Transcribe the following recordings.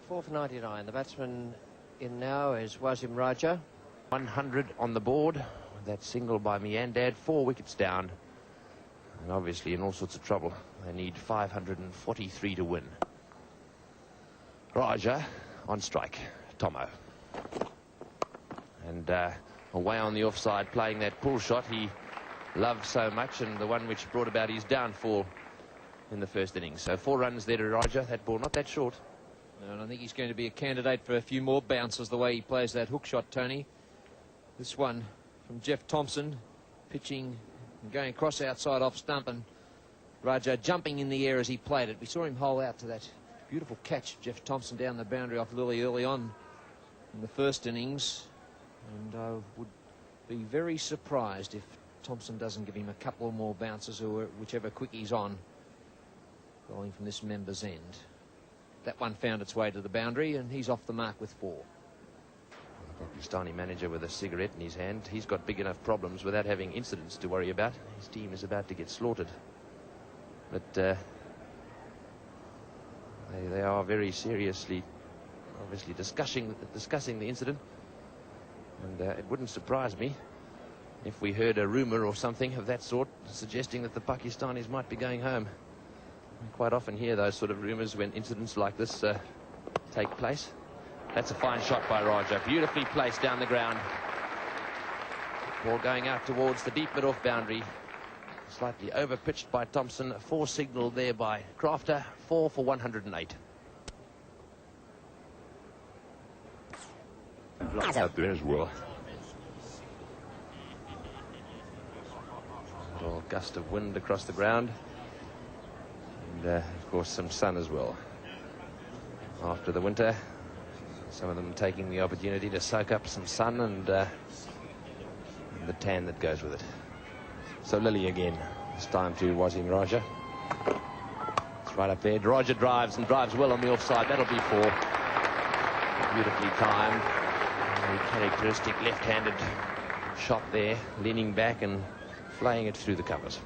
4 for 99. The batsman in now is Wasim Raja. 100 on the board. That single by Miandad, 4 wickets down. And obviously in all sorts of trouble. They need 543 to win. Raja on strike. Tomo. And away on the offside, playing that pull shot he loved so much, and the one which brought about his downfall in the first innings. So 4 runs there to Raja. That ball not that short. No, and I think he's going to be a candidate for a few more bounces the way he plays that hook shot, Tony. This one from Jeff Thompson, pitching and going across outside off stump, and Raja jumping in the air as he played it. We saw him hole out to that beautiful catch, Jeff Thompson, down the boundary off Lily early on in the first innings. And I would be very surprised if Thompson doesn't give him a couple more bounces, or whichever quick he's on, rolling from this member's end. That one found its way to the boundary, and he's off the mark with 4. The Pakistani manager with a cigarette in his hand. He's got big enough problems without having incidents to worry about. His team is about to get slaughtered. But they are very seriously, obviously, discussing the incident. And it wouldn't surprise me if we heard a rumour or something of that sort suggesting that the Pakistanis might be going home. We quite often hear those sort of rumours when incidents like this take place. That's a fine shot by Raja. Beautifully placed down the ground. Ball going out towards the deep mid-off boundary. Slightly over-pitched by Thompson. 4 signalled there by Crafter. 4 for 108. Out there as well. A little gust of wind across the ground. And of course some sun as well. After the winter, some of them taking the opportunity to soak up some sun and the tan that goes with it. So Lily again, this time to Wasim Raja. It's right up there. Raja drives and drives well on the offside. That'll be 4. Beautifully timed. A characteristic left-handed shot there, leaning back and flaying it through the covers.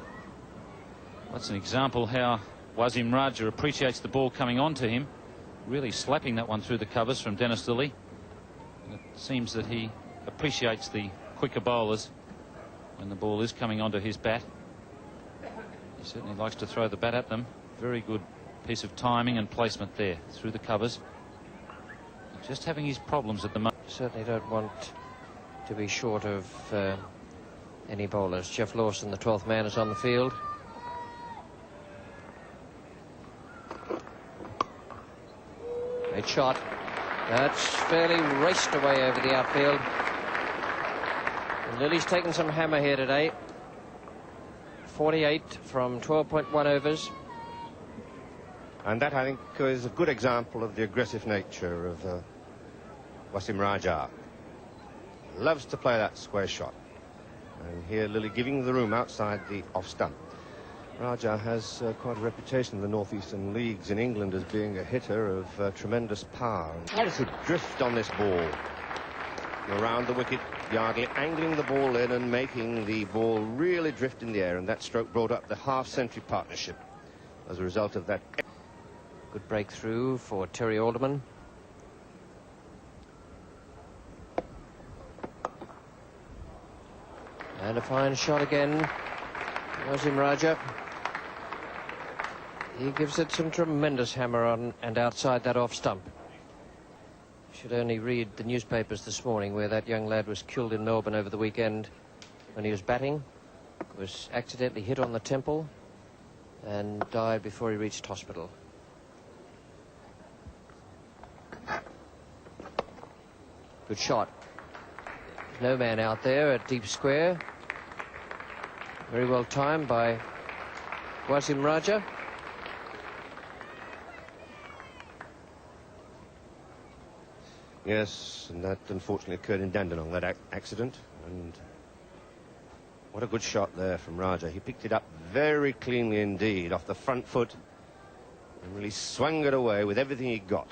That's an example how Wasim Raja appreciates the ball coming onto him, really slapping that one through the covers from Dennis Lilly. And it seems that he appreciates the quicker bowlers when the ball is coming onto his bat. He certainly likes to throw the bat at them. Very good piece of timing and placement there through the covers. Just having his problems at the moment. Certainly don't want to be short of any bowlers. Jeff Lawson, the 12th man, is on the field. Great shot. That's fairly raced away over the outfield. And Lily's taken some hammer here today. 48 from 12.1 overs. And that, I think, is a good example of the aggressive nature of Wasim Raja. Loves to play that square shot. And here Lily giving the room outside the off stump. Raja has quite a reputation in the northeastern leagues in England as being a hitter of tremendous power. And to drift on this ball around the wicket, Yardley angling the ball in and making the ball really drift in the air, and that stroke brought up the half-century partnership as a result of that. Good breakthrough for Terry Alderman. And a fine shot again. Wasim Raja. He gives it some tremendous hammer on and outside that off stump. Should only read the newspapers this morning where that young lad was killed in Melbourne over the weekend when he was batting. Was accidentally hit on the temple and died before he reached hospital. Good shot. No man out there at deep square. Very well timed by Wasim Raja. Yes, and that unfortunately occurred in Dandenong, that accident. And what a good shot there from Raja. He picked it up very cleanly indeed off the front foot and really swung it away with everything he got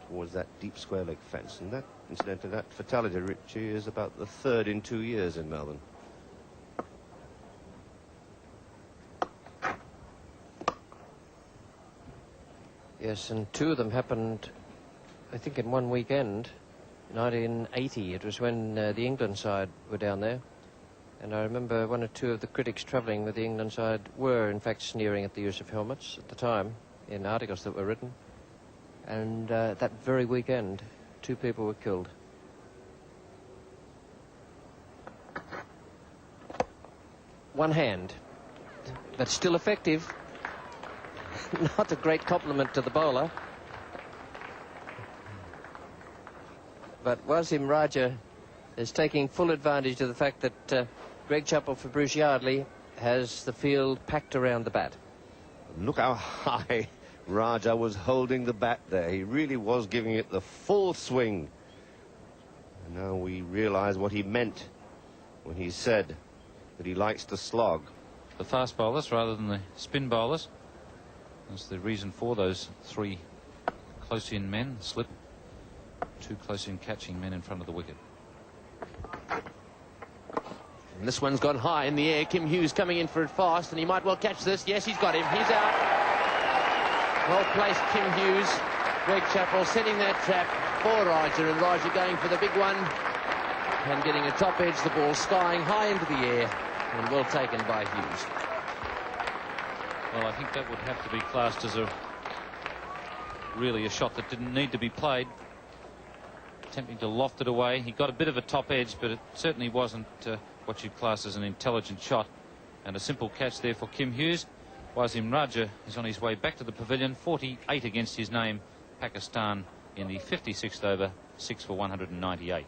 towards that deep square leg fence. And that, incidentally, that fatality, Richie, is about the 3rd in 2 years in Melbourne. Yes, and 2 of them happened I think in one weekend, 1980, it was when the England side were down there. And I remember one or two of the critics travelling with the England side were, in fact, sneering at the use of helmets at the time in articles that were written. And that very weekend, 2 people were killed. One hand, but still effective. Not a great compliment to the bowler. But Wasim Raja is taking full advantage of the fact that Greg Chappell for Bruce Yardley has the field packed around the bat. Look how high Raja was holding the bat there. He really was giving it the full swing. And now we realise what he meant when he said that he likes to slog. The fast bowlers rather than the spin bowlers. That's the reason for those 3 close-in men. Slip. 2 close-in catching men in front of the wicket. And this one's gone high in the air. Kim Hughes coming in for it fast, and he might well catch this. Yes, he's got him. He's out. Well placed, Kim Hughes. Greg Chappell setting that trap for Raja, and Raja going for the big one and getting a top edge. The ball skying high into the air, and well taken by Hughes. Well, I think that would have to be classed as really a shot that didn't need to be played. Attempting to loft it away. He got a bit of a top edge, but it certainly wasn't what you'd class as an intelligent shot. And a simple catch there for Kim Hughes. Wasim Raja is on his way back to the pavilion. 48 against his name. Pakistan in the 56th over, 6 for 198.